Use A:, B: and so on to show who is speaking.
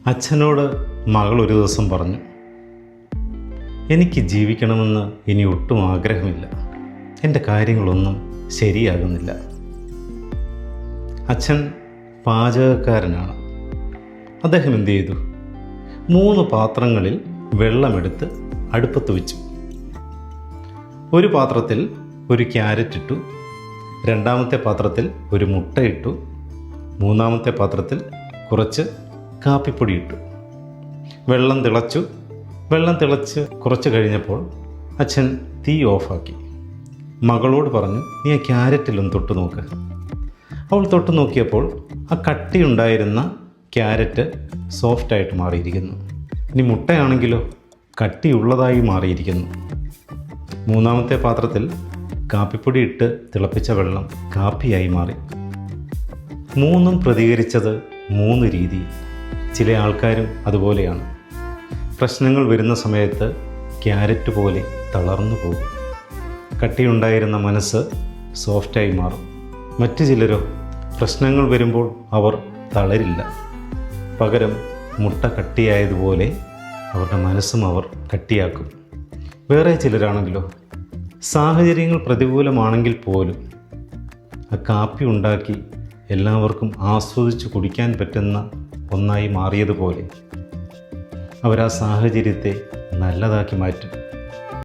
A: അച്ഛനോട് മകൾ ഒരു ദിവസം പറഞ്ഞു, എനിക്ക് ജീവിക്കണമെന്ന് ഇനി ഒട്ടും ആഗ്രഹമില്ല, എൻ്റെ കാര്യങ്ങളൊന്നും ശരിയാകുന്നില്ല. അച്ഛൻ പാചകക്കാരനാണ്. അദ്ദേഹം എന്തു ചെയ്തു? 3 പാത്രങ്ങളിൽ വെള്ളമെടുത്ത് അടുപ്പത്ത് വെച്ചു. ഒരു പാത്രത്തിൽ ഒരു ക്യാരറ്റ് ഇട്ടു, 2ാമത്തെ പാത്രത്തിൽ ഒരു മുട്ട ഇട്ടു, 3ാമത്തെ പാത്രത്തിൽ കുറച്ച് കാപ്പിപ്പൊടി ഇട്ടു. വെള്ളം തിളച്ച് കുറച്ച് കഴിഞ്ഞപ്പോൾ അച്ഛൻ തീ ഓഫാക്കി. മകളോട് പറഞ്ഞു, നീ ആ ക്യാരറ്റിലൊന്ന് തൊട്ട് നോക്ക്. അവൾ തൊട്ട് നോക്കിയപ്പോൾ ആ കട്ടിയുണ്ടായിരുന്ന ക്യാരറ്റ് സോഫ്റ്റായിട്ട് മാറിയിരിക്കുന്നു. ഇനി മുട്ടയാണെങ്കിലോ കട്ടിയുള്ളതായി മാറിയിരിക്കുന്നു. 3ാമത്തെ പാത്രത്തിൽ കാപ്പിപ്പൊടി ഇട്ട് തിളപ്പിച്ച വെള്ളം കാപ്പിയായി മാറി. 3ഉം പ്രതികരിച്ചത് 3 രീതിയിൽ. ചില ആൾക്കാരും അതുപോലെയാണ്. പ്രശ്നങ്ങൾ വരുന്ന സമയത്ത് ക്യാരറ്റ് പോലെ തളർന്നു പോകും. കട്ടിയുണ്ടായിരുന്ന മനസ്സ് സോഫ്റ്റായി മാറും. മറ്റു ചിലരോ പ്രശ്നങ്ങൾ വരുമ്പോൾ അവർ തളരില്ല. പകരം മുട്ട കട്ടിയായതുപോലെ അവരുടെ മനസ്സും അവർ കട്ടിയാക്കും. വേറെ ചിലരാണെങ്കിലോ സാഹചര്യങ്ങൾ പ്രതികൂലമാണെങ്കിൽ പോലും ആ കാപ്പി ഉണ്ടാക്കി എല്ലാവർക്കും ആസ്വദിച്ച് കുടിക്കാൻ പറ്റുന്ന ഒന്നായി മാറിയതുപോലെ അവരാ സാഹചര്യത്തെ നല്ലതാക്കി മാറ്റും.